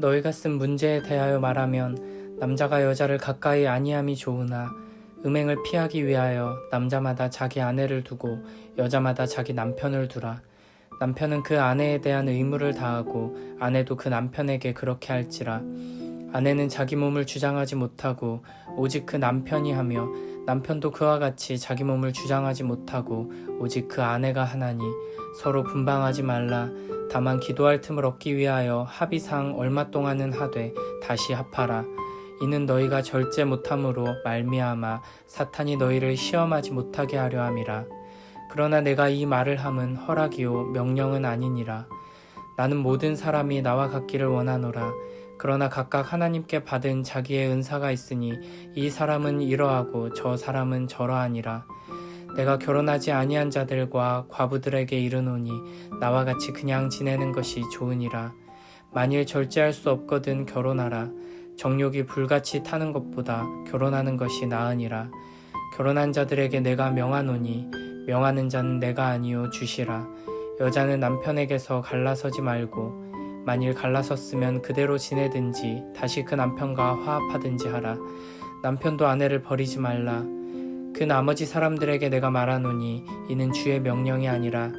너희가 쓴 문제에 대하여 말하면 남자가 여자를 가까이 아니함이 좋으나 음행을 피하기 위하여 남자마다 자기 아내를 두고 여자마다 자기 남편을 두라. 남편은 그 아내에 대한 의무를 다하고 아내도 그 남편에게 그렇게 할지라. 아내는 자기 몸을 주장하지 못하고 오직 그 남편이 하며 남편도 그와 같이 자기 몸을 주장하지 못하고 오직 그 아내가 하나니 서로 분방하지 말라. 다만 기도할 틈을 얻기 위하여 합의상 얼마 동안은 하되 다시 합하라. 이는 너희가 절제 못함으로 말미암아 사탄이 너희를 시험하지 못하게 하려 함이라. 그러나 내가 이 말을 함은 허락이요 명령은 아니니라. 나는 모든 사람이 나와 같기를 원하노라. 그러나 각각 하나님께 받은 자기의 은사가 있으니 이 사람은 이러하고 저 사람은 저러하니라. 내가 결혼하지 아니한 자들과 과부들에게 이르노니 나와 같이 그냥 지내는 것이 좋으니라. 만일 절제할 수 없거든 결혼하라. 정욕이 불같이 타는 것보다 결혼하는 것이 나으니라. 결혼한 자들에게 내가 명하노니 명하는 자는 내가 아니요 주시라. 여자는 남편에게서 갈라서지 말고 만일 갈라섰으면 그대로 지내든지 다시 그 남편과 화합하든지 하라. 남편도 아내를 버리지 말라. 그 나머지 사람들에게 내가 말하노니 이는 주의 명령이 아니라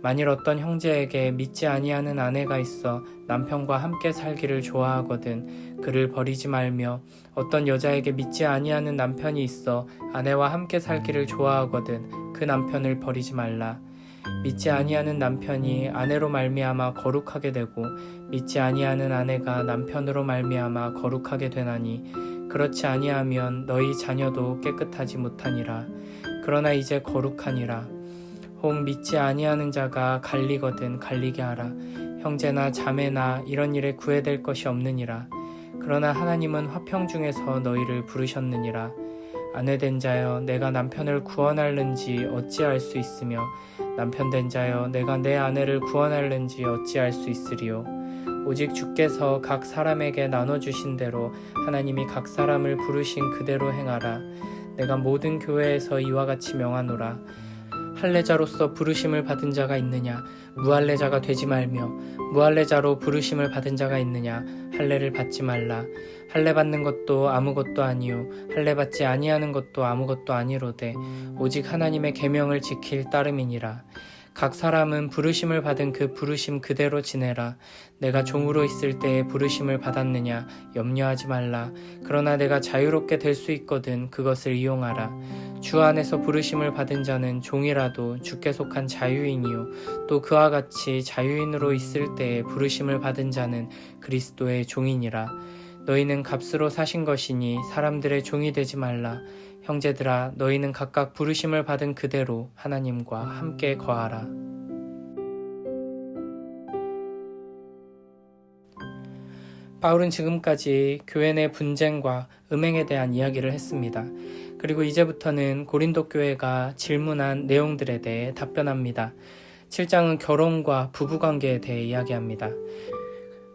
만일 어떤 형제에게 믿지 아니하는 아내가 있어 남편과 함께 살기를 좋아하거든 그를 버리지 말며 어떤 여자에게 믿지 아니하는 남편이 있어 아내와 함께 살기를 좋아하거든 그 남편을 버리지 말라. 믿지 아니하는 남편이 아내로 말미암아 거룩하게 되고 믿지 아니하는 아내가 남편으로 말미암아 거룩하게 되나니 그렇지 아니하면 너희 자녀도 깨끗하지 못하니라. 그러나 이제 거룩하니라. 혹 믿지 아니하는 자가 갈리거든 갈리게 하라. 형제나 자매나 이런 일에 구애될 것이 없느니라. 그러나 하나님은 화평 중에서 너희를 부르셨느니라. 아내된 자여 내가 남편을 구원할는지 어찌할 수 있으며 남편 된 자여 내가 내 아내를 구원할는지 어찌할 수 있으리요. 오직 주께서 각 사람에게 나눠주신 대로 하나님이 각 사람을 부르신 그대로 행하라. 내가 모든 교회에서 이와 같이 명하노라. 할례자로서 부르심을 받은 자가 있느냐 무할례자가 되지 말며 무할례자로 부르심을 받은 자가 있느냐 할례를 받지 말라. 할례 받는 것도 아무것도 아니요 할례 받지 아니하는 것도 아무것도 아니로되 오직 하나님의 계명을 지킬 따름이니라. 각 사람은 부르심을 받은 그 부르심 그대로 지내라. 내가 종으로 있을 때에 부르심을 받았느냐 염려하지 말라. 그러나 내가 자유롭게 될 수 있거든 그것을 이용하라. 주 안에서 부르심을 받은 자는 종이라도 주께 속한 자유인이요 또 그와 같이 자유인으로 있을 때에 부르심을 받은 자는 그리스도의 종이니라. 너희는 값으로 사신 것이니 사람들의 종이 되지 말라. 형제들아 너희는 각각 부르심을 받은 그대로 하나님과 함께 거하라. 바울은 지금까지 교회 내 분쟁과 음행에 대한 이야기를 했습니다. 그리고 이제부터는 고린도 교회가 질문한 내용들에 대해 답변합니다. 7장은 결혼과 부부관계에 대해 이야기합니다.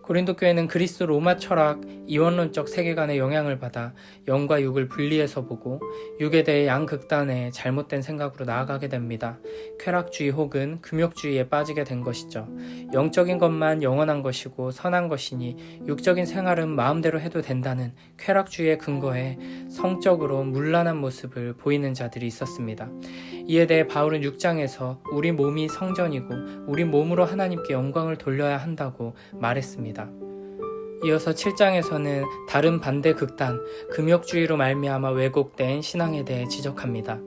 고린도 교회는 그리스 로마 철학 이원론적 세계관의 영향을 받아 영과 육을 분리해서 보고 육에 대해 양극단의 잘못된 생각으로 나아가게 됩니다. 쾌락주의 혹은 금욕주의에 빠지게 된 것이죠. 영적인 것만 영원한 것이고 선한 것이니 육적인 생활은 마음대로 해도 된다는 쾌락주의의 근거에 성적으로 문란한 모습을 보이는 자들이 있었습니다. 이에 대해 바울은 6장에서 우리 몸이 성전이고 우리 몸으로 하나님께 영광을 돌려야 한다고 말했습니다. 이어서 7장에서는 다른 반대 극단, 금욕주의로 말미암아 왜곡된 신앙에 대해 지적합니다.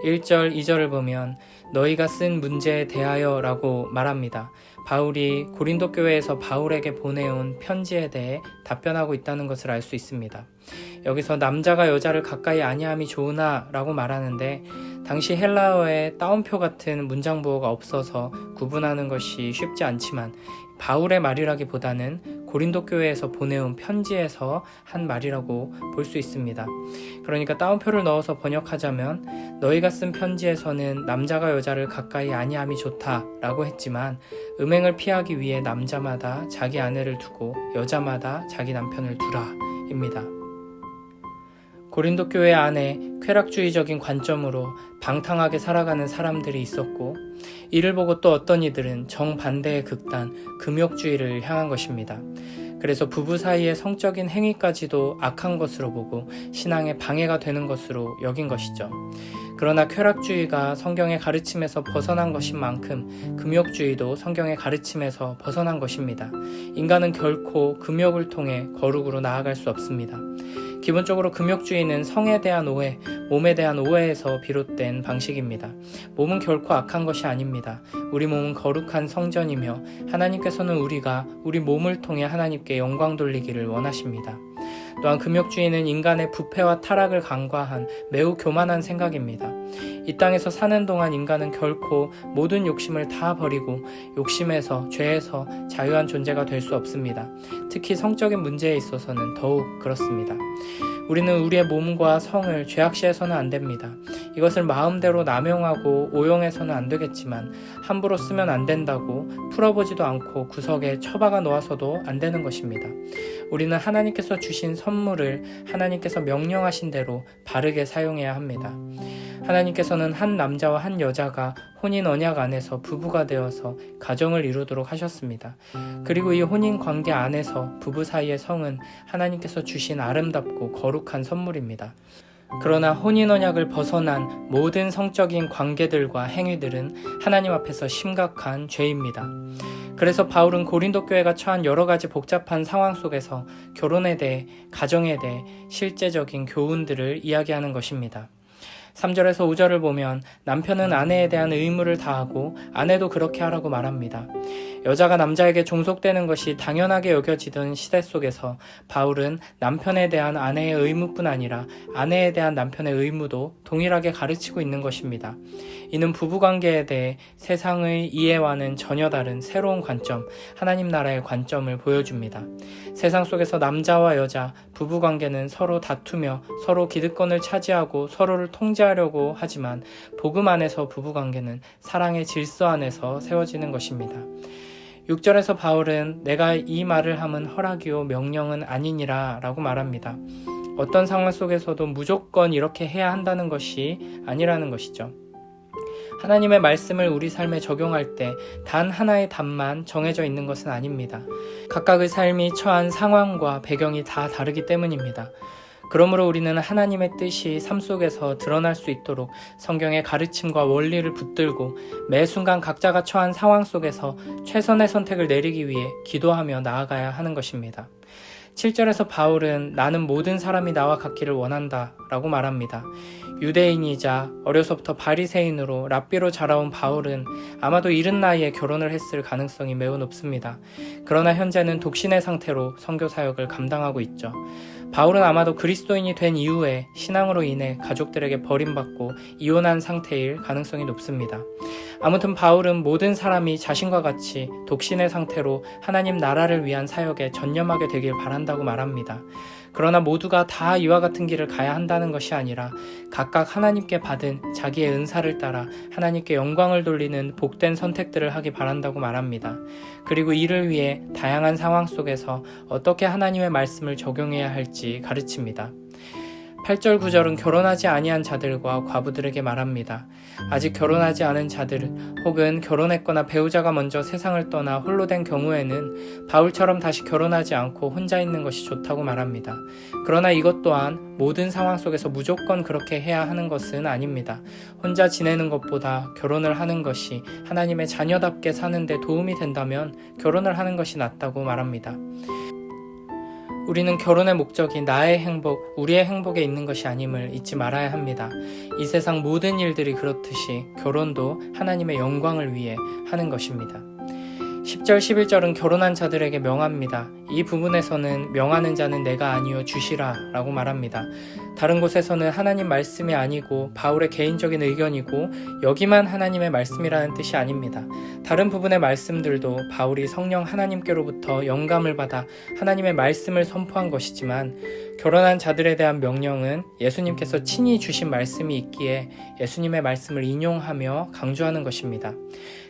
1절, 2절을 보면 너희가 쓴 문제에 대하여 라고 말합니다. 바울이 고린도 교회에서 바울에게 보내온 편지에 대해 답변하고 있다는 것을 알 수 있습니다. 여기서 남자가 여자를 가까이 아니함이 좋으나 라고 말하는데 당시 헬라어에 따옴표 같은 문장 부호가 없어서 구분하는 것이 쉽지 않지만 바울의 말이라기보다는 고린도 교회에서 보내온 편지에서 한 말이라고 볼 수 있습니다. 그러니까 따옴표를 넣어서 번역하자면 너희가 쓴 편지에서는 남자가 여자를 가까이 아니함이 좋다라고 했지만 음행을 피하기 위해 남자마다 자기 아내를 두고 여자마다 자기 남편을 두라 입니다. 고린도 교회 안에 쾌락주의적인 관점으로 방탕하게 살아가는 사람들이 있었고 이를 보고 또 어떤 이들은 정반대의 극단, 금욕주의를 향한 것입니다. 그래서 부부 사이의 성적인 행위까지도 악한 것으로 보고 신앙에 방해가 되는 것으로 여긴 것이죠. 그러나 쾌락주의가 성경의 가르침에서 벗어난 것인 만큼 금욕주의도 성경의 가르침에서 벗어난 것입니다. 인간은 결코 금욕을 통해 거룩으로 나아갈 수 없습니다. 기본적으로 금욕주의는 성에 대한 오해, 몸에 대한 오해에서 비롯된 방식입니다. 몸은 결코 악한 것이 아닙니다. 우리 몸은 거룩한 성전이며 하나님께서는 우리가 우리 몸을 통해 하나님께 영광 돌리기를 원하십니다. 또한 금욕주의는 인간의 부패와 타락을 간과한 매우 교만한 생각입니다. 이 땅에서 사는 동안 인간은 결코 모든 욕심을 다 버리고 욕심에서, 죄에서 자유한 존재가 될 수 없습니다. 특히 성적인 문제에 있어서는 더욱 그렇습니다. 우리는 우리의 몸과 성을 죄악시해서는 안 됩니다. 이것을 마음대로 남용하고 오용해서는 안 되겠지만 함부로 쓰면 안 된다고 풀어보지도 않고 구석에 처박아 놓아서도 안 되는 것입니다. 우리는 하나님께서 주신 선물을 하나님께서 명령하신 대로 바르게 사용해야 합니다. 하나님께서는 한 남자와 한 여자가 혼인 언약 안에서 부부가 되어서 가정을 이루도록 하셨습니다. 그리고 이 혼인 관계 안에서 부부 사이의 성은 하나님께서 주신 아름답고 거룩한 선물입니다. 그러나 혼인 언약을 벗어난 모든 성적인 관계들과 행위들은 하나님 앞에서 심각한 죄입니다. 그래서 바울은 고린도 교회가 처한 여러 가지 복잡한 상황 속에서 결혼에 대해, 가정에 대해 실제적인 교훈들을 이야기하는 것입니다. 3절에서 5절을 보면 남편은 아내에 대한 의무를 다하고 아내도 그렇게 하라고 말합니다. 여자가 남자에게 종속되는 것이 당연하게 여겨지던 시대 속에서 바울은 남편에 대한 아내의 의무뿐 아니라 아내에 대한 남편의 의무도 동일하게 가르치고 있는 것입니다. 이는 부부관계에 대해 세상의 이해와는 전혀 다른 새로운 관점, 하나님 나라의 관점을 보여줍니다. 세상 속에서 남자와 여자, 부부관계는 서로 다투며 서로 기득권을 차지하고 서로를 통제하려고 하지만 복음 안에서 부부관계는 사랑의 질서 안에서 세워지는 것입니다. 6절에서 바울은 내가 이 말을 함은 허락이요 명령은 아니니라 라고 말합니다. 어떤 상황 속에서도 무조건 이렇게 해야 한다는 것이 아니라는 것이죠. 하나님의 말씀을 우리 삶에 적용할 때 단 하나의 답만 정해져 있는 것은 아닙니다. 각각의 삶이 처한 상황과 배경이 다 다르기 때문입니다. 그러므로 우리는 하나님의 뜻이 삶 속에서 드러날 수 있도록 성경의 가르침과 원리를 붙들고 매 순간 각자가 처한 상황 속에서 최선의 선택을 내리기 위해 기도하며 나아가야 하는 것입니다. 7절에서 바울은 나는 모든 사람이 나와 같기를 원한다 라고 말합니다. 유대인이자 어려서부터 바리새인으로 랍비로 자라온 바울은 아마도 이른 나이에 결혼을 했을 가능성이 매우 높습니다. 그러나 현재는 독신의 상태로 선교 사역을 감당하고 있죠. 바울은 아마도 그리스도인이 된 이후에 신앙으로 인해 가족들에게 버림받고 이혼한 상태일 가능성이 높습니다. 아무튼 바울은 모든 사람이 자신과 같이 독신의 상태로 하나님 나라를 위한 사역에 전념하게 되길 바란다고 말합니다. 그러나 모두가 다 이와 같은 길을 가야 한다는 것이 아니라 각각 하나님께 받은 자기의 은사를 따라 하나님께 영광을 돌리는 복된 선택들을 하기 바란다고 말합니다. 그리고 이를 위해 다양한 상황 속에서 어떻게 하나님의 말씀을 적용해야 할지 가르칩니다. 8절 9절은 결혼하지 아니한 자들과 과부들에게 말합니다. 아직 결혼하지 않은 자들 혹은 결혼했거나 배우자가 먼저 세상을 떠나 홀로 된 경우에는 바울처럼 다시 결혼하지 않고 혼자 있는 것이 좋다고 말합니다. 그러나 이것 또한 모든 상황 속에서 무조건 그렇게 해야 하는 것은 아닙니다. 혼자 지내는 것보다 결혼을 하는 것이 하나님의 자녀답게 사는 데 도움이 된다면 결혼을 하는 것이 낫다고 말합니다. 우리는 결혼의 목적이 나의 행복, 우리의 행복에 있는 것이 아님을 잊지 말아야 합니다. 이 세상 모든 일들이 그렇듯이 결혼도 하나님의 영광을 위해 하는 것입니다. 10절 11절은 결혼한 자들에게 명합니다. 이 부분에서는 명하는 자는 내가 아니요 주시라 라고 말합니다. 다른 곳에서는 하나님 말씀이 아니고 바울의 개인적인 의견이고 여기만 하나님의 말씀이라는 뜻이 아닙니다. 다른 부분의 말씀들도 바울이 성령 하나님께로부터 영감을 받아 하나님의 말씀을 선포한 것이지만 결혼한 자들에 대한 명령은 예수님께서 친히 주신 말씀이 있기에 예수님의 말씀을 인용하며 강조하는 것입니다.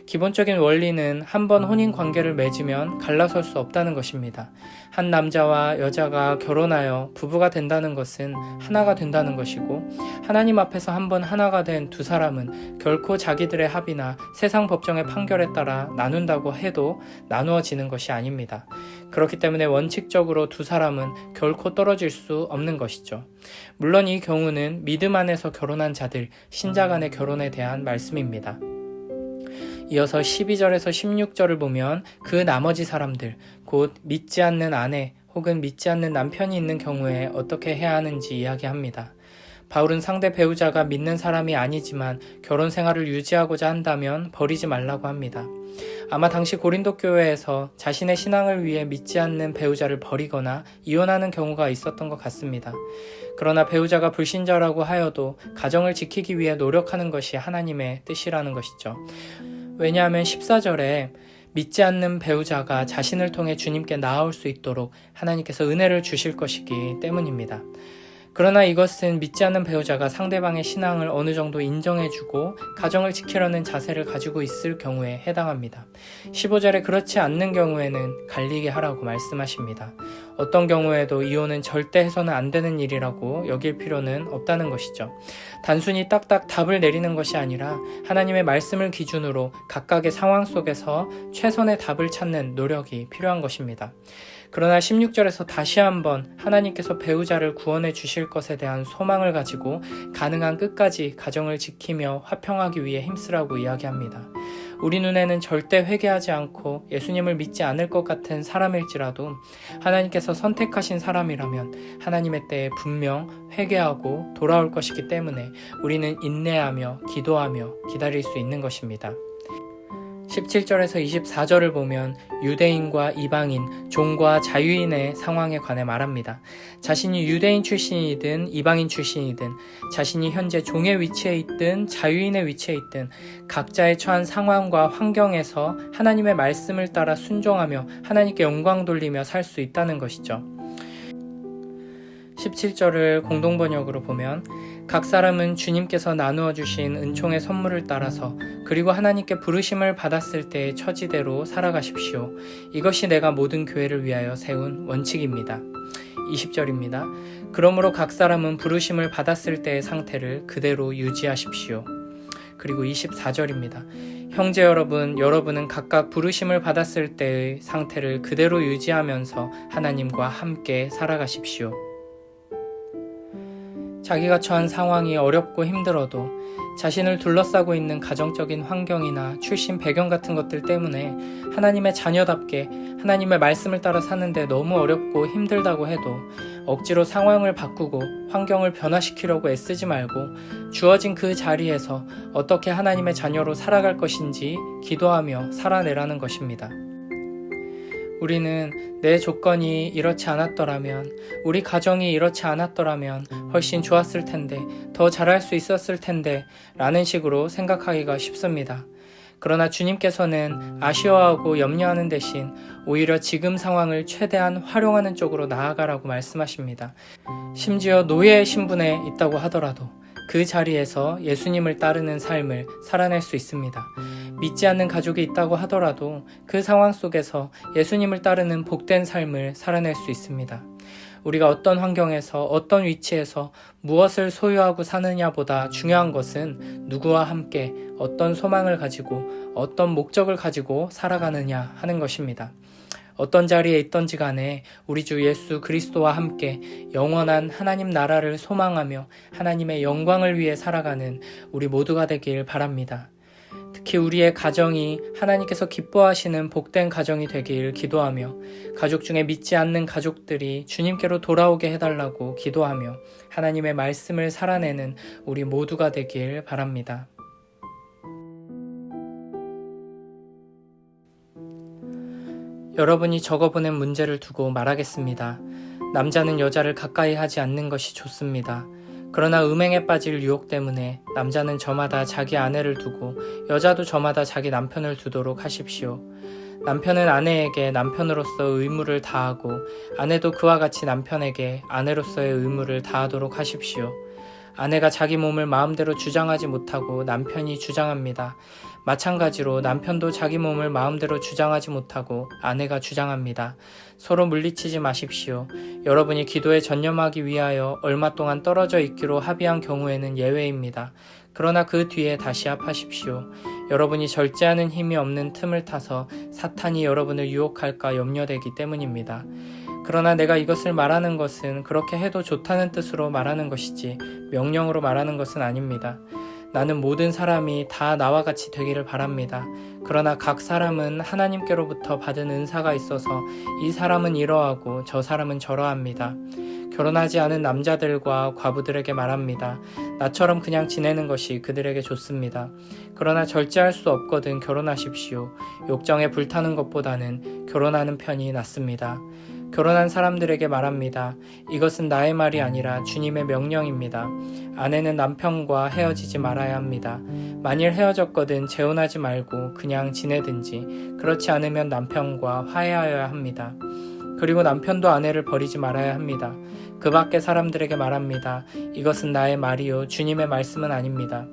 기본적인 원리는 한 번 혼인 관계를 맺으면 갈라설 수 없다는 것입니다. 것입니다. 한 남자와 여자가 결혼하여 부부가 된다는 것은 하나가 된다는 것이고, 하나님 앞에서 한번 하나가 된 두 사람은 결코 자기들의 합의나 세상 법정의 판결에 따라 나눈다고 해도 나누어지는 것이 아닙니다. 그렇기 때문에 원칙적으로 두 사람은 결코 떨어질 수 없는 것이죠. 물론 이 경우는 믿음 안에서 결혼한 자들, 신자 간의 결혼에 대한 말씀입니다. 이어서 12절에서 16절을 보면 그 나머지 사람들, 곧 믿지 않는 아내 혹은 믿지 않는 남편이 있는 경우에 어떻게 해야 하는지 이야기합니다. 바울은 상대 배우자가 믿는 사람이 아니지만 결혼 생활을 유지하고자 한다면 버리지 말라고 합니다. 아마 당시 고린도 교회에서 자신의 신앙을 위해 믿지 않는 배우자를 버리거나 이혼하는 경우가 있었던 것 같습니다. 그러나 배우자가 불신자라고 하여도 가정을 지키기 위해 노력하는 것이 하나님의 뜻이라는 것이죠. 왜냐하면 14절에 믿지 않는 배우자가 자신을 통해 주님께 나아올 수 있도록 하나님께서 은혜를 주실 것이기 때문입니다. 그러나 이것은 믿지 않는 배우자가 상대방의 신앙을 어느 정도 인정해주고 가정을 지키려는 자세를 가지고 있을 경우에 해당합니다. 15절에 그렇지 않는 경우에는 갈리게 하라고 말씀하십니다. 어떤 경우에도 이혼은 절대 해서는 안 되는 일이라고 여길 필요는 없다는 것이죠. 단순히 딱딱 답을 내리는 것이 아니라 하나님의 말씀을 기준으로 각각의 상황 속에서 최선의 답을 찾는 노력이 필요한 것입니다. 그러나 16절에서 다시 한번 하나님께서 배우자를 구원해 주실 것에 대한 소망을 가지고 가능한 끝까지 가정을 지키며 화평하기 위해 힘쓰라고 이야기합니다. 우리 눈에는 절대 회개하지 않고 예수님을 믿지 않을 것 같은 사람일지라도 하나님께서 선택하신 사람이라면 하나님의 때에 분명 회개하고 돌아올 것이기 때문에 우리는 인내하며 기도하며 기다릴 수 있는 것입니다. 17절에서 24절을 보면 유대인과 이방인, 종과 자유인의 상황에 관해 말합니다. 자신이 유대인 출신이든 이방인 출신이든 자신이 현재 종의 위치에 있든 자유인의 위치에 있든 각자의 처한 상황과 환경에서 하나님의 말씀을 따라 순종하며 하나님께 영광 돌리며 살 수 있다는 것이죠. 17절을 공동번역으로 보면 각 사람은 주님께서 나누어 주신 은총의 선물을 따라서 그리고 하나님께 부르심을 받았을 때의 처지대로 살아가십시오. 이것이 내가 모든 교회를 위하여 세운 원칙입니다. 20절입니다. 그러므로 각 사람은 부르심을 받았을 때의 상태를 그대로 유지하십시오. 그리고 24절입니다. 형제 여러분은 각각 부르심을 받았을 때의 상태를 그대로 유지하면서 하나님과 함께 살아가십시오. 자기가 처한 상황이 어렵고 힘들어도 자신을 둘러싸고 있는 가정적인 환경이나 출신 배경 같은 것들 때문에 하나님의 자녀답게 하나님의 말씀을 따라 사는데 너무 어렵고 힘들다고 해도 억지로 상황을 바꾸고 환경을 변화시키려고 애쓰지 말고 주어진 그 자리에서 어떻게 하나님의 자녀로 살아갈 것인지 기도하며 살아내라는 것입니다. 우리는 내 조건이 이렇지 않았더라면, 우리 가정이 이렇지 않았더라면 훨씬 좋았을 텐데, 더 잘할 수 있었을 텐데 라는 식으로 생각하기가 쉽습니다. 그러나 주님께서는 아쉬워하고 염려하는 대신 오히려 지금 상황을 최대한 활용하는 쪽으로 나아가라고 말씀하십니다. 심지어 노예의 신분에 있다고 하더라도 그 자리에서 예수님을 따르는 삶을 살아낼 수 있습니다. 믿지 않는 가족이 있다고 하더라도 그 상황 속에서 예수님을 따르는 복된 삶을 살아낼 수 있습니다. 우리가 어떤 환경에서 어떤 위치에서 무엇을 소유하고 사느냐보다 중요한 것은 누구와 함께 어떤 소망을 가지고 어떤 목적을 가지고 살아가느냐 하는 것입니다. 어떤 자리에 있던지 간에 우리 주 예수 그리스도와 함께 영원한 하나님 나라를 소망하며 하나님의 영광을 위해 살아가는 우리 모두가 되길 바랍니다. 특히 우리의 가정이 하나님께서 기뻐하시는 복된 가정이 되길 기도하며 가족 중에 믿지 않는 가족들이 주님께로 돌아오게 해달라고 기도하며 하나님의 말씀을 살아내는 우리 모두가 되길 바랍니다. 여러분이 적어보낸 문제를 두고 말하겠습니다. 남자는 여자를 가까이 하지 않는 것이 좋습니다. 그러나 음행에 빠질 유혹 때문에 남자는 저마다 자기 아내를 두고 여자도 저마다 자기 남편을 두도록 하십시오. 남편은 아내에게 남편으로서 의무를 다하고 아내도 그와 같이 남편에게 아내로서의 의무를 다하도록 하십시오. 아내가 자기 몸을 마음대로 주장하지 못하고 남편이 주장합니다. 마찬가지로 남편도 자기 몸을 마음대로 주장하지 못하고 아내가 주장합니다. 서로 물리치지 마십시오. 여러분이 기도에 전념하기 위하여 얼마 동안 떨어져 있기로 합의한 경우에는 예외입니다. 그러나 그 뒤에 다시 합하십시오. 여러분이 절제하는 힘이 없는 틈을 타서 사탄이 여러분을 유혹할까 염려되기 때문입니다. 그러나 내가 이것을 말하는 것은 그렇게 해도 좋다는 뜻으로 말하는 것이지 명령으로 말하는 것은 아닙니다. 나는 모든 사람이 다 나와 같이 되기를 바랍니다. 그러나 각 사람은 하나님께로부터 받은 은사가 있어서 이 사람은 이러하고 저 사람은 저러합니다. 결혼하지 않은 남자들과 과부들에게 말합니다. 나처럼 그냥 지내는 것이 그들에게 좋습니다. 그러나 절제할 수 없거든 결혼하십시오. 욕정에 불타는 것보다는 결혼하는 편이 낫습니다. 결혼한 사람들에게 말합니다. 이것은 나의 말이 아니라 주님의 명령입니다. 아내는 남편과 헤어지지 말아야 합니다. 만일 헤어졌거든 재혼하지 말고 그냥 지내든지 그렇지 않으면 남편과 화해하여야 합니다. 그리고 남편도 아내를 버리지 말아야 합니다. 그 밖의 사람들에게 말합니다. 이것은 나의 말이요 주님의 말씀은 아닙니다.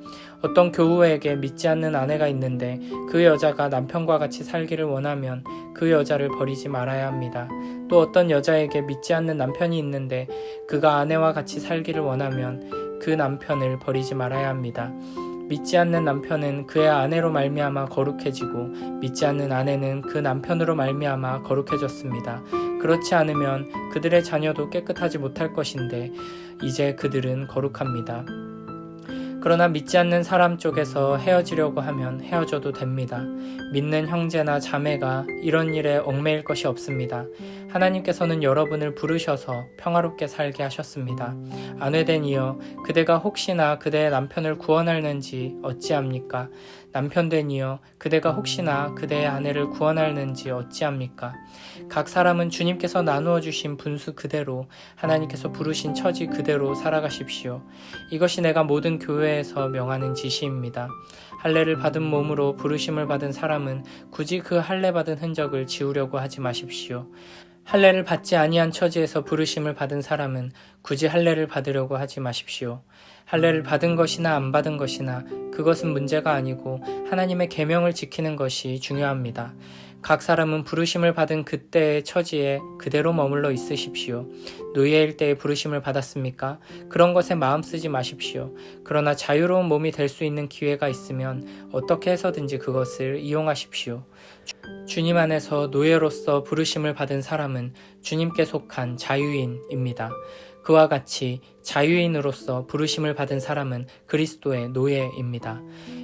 어떤 교우에게 믿지 않는 아내가 있는데 그 여자가 남편과 같이 살기를 원하면 그 여자를 버리지 말아야 합니다. 또 어떤 여자에게 믿지 않는 남편이 있는데 그가 아내와 같이 살기를 원하면 그 남편을 버리지 말아야 합니다. 믿지 않는 남편은 그의 아내로 말미암아 거룩해지고 믿지 않는 아내는 그 남편으로 말미암아 거룩해졌습니다. 그렇지 않으면 그들의 자녀도 깨끗하지 못할 것인데 이제 그들은 거룩합니다. 그러나 믿지 않는 사람 쪽에서 헤어지려고 하면 헤어져도 됩니다. 믿는 형제나 자매가 이런 일에 얽매일 것이 없습니다. 하나님께서는 여러분을 부르셔서 평화롭게 살게 하셨습니다. 아내된 이여 그대가 혹시나 그대의 남편을 구원할는지 어찌합니까? 남편된 이여 그대가 혹시나 그대의 아내를 구원할는지 어찌합니까? 각 사람은 주님께서 나누어 주신 분수 그대로 하나님께서 부르신 처지 그대로 살아가십시오. 이것이 내가 모든 교회에서 명하는 지시입니다. 할례를 받은 몸으로 부르심을 받은 사람은 굳이 그 할례 받은 흔적을 지우려고 하지 마십시오. 할례를 받지 아니한 처지에서 부르심을 받은 사람은 굳이 할례를 받으려고 하지 마십시오. 할례를 받은 것이나 안 받은 것이나 그것은 문제가 아니고 하나님의 계명을 지키는 것이 중요합니다. 각 사람은 부르심을 받은 그때의 처지에 그대로 머물러 있으십시오. 노예일 때에 부르심을 받았습니까? 그런 것에 마음 쓰지 마십시오. 그러나 자유로운 몸이 될 수 있는 기회가 있으면 어떻게 해서든지 그것을 이용하십시오. 주님 안에서 노예로서 부르심을 받은 사람은 주님께 속한 자유인입니다. 그와 같이 자유인으로서 부르심을 받은 사람은 그리스도의 노예입니다.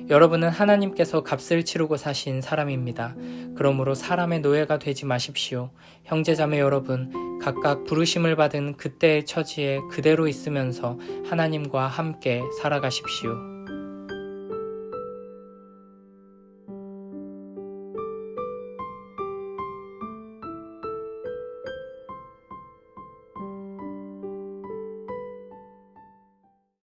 여러분은 하나님께서 값을 치르고 사신 사람입니다. 그러므로 사람의 노예가 되지 마십시오. 형제자매 여러분, 각각 부르심을 받은 그때의 처지에 그대로 있으면서 하나님과 함께 살아가십시오.